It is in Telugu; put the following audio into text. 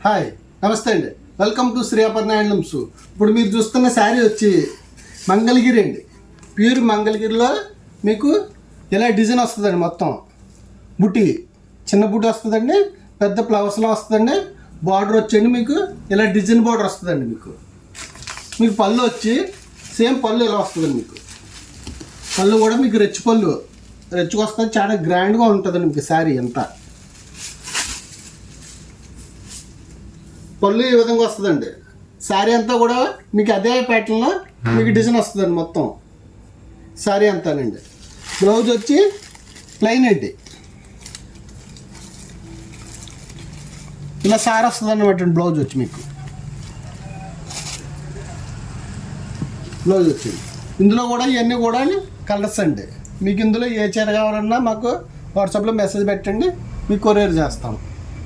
హాయ్, నమస్తే అండి. Welcome to Shri Aparna handlooms. ఇప్పుడు మీరు చూస్తున్న శారీ వచ్చి మంగళగిరి అండి. ప్యూర్ మంగళగిరిలో మీకు ఇలా డిజైన్ వస్తుందండి. మొత్తం బుట్టి, చిన్న బుట్టి వస్తుందండి, పెద్ద ఫ్లవర్స్లో వస్తుందండి. బార్డర్ వచ్చండి మీకు ఇలా డిజైన్ బార్డర్ వస్తుందండి. మీకు పళ్ళు వచ్చి సేమ్ పళ్ళు ఇలా వస్తుందండి. మీకు పళ్ళు కూడా మీకు రెచ్చుకు వస్తుంది. చాలా గ్రాండ్గా ఉంటుందండి మీకు శారీ అంతా. పళ్ళు ఈ విధంగా వస్తుందండి. శారీ అంతా కూడా మీకు అదే ప్యాటర్న్లో మీకు డిజైన్ వస్తుందండి. మొత్తం శారీ అంతానండి. బ్లౌజ్ వచ్చి ప్లెయిన్ అండి. ఇలా సారీ వస్తుంది అన్నమాట. బ్లౌజ్ వచ్చి మీకు బ్లౌజ్ వచ్చింది. ఇందులో కూడా ఇవన్నీ కూడా కలర్స్ అండి. మీకు ఇందులో ఏ చీర కావాలన్నా మాకు వాట్సాప్లో మెసేజ్ పెట్టండి, మీకు కొరియర్ చేస్తాం.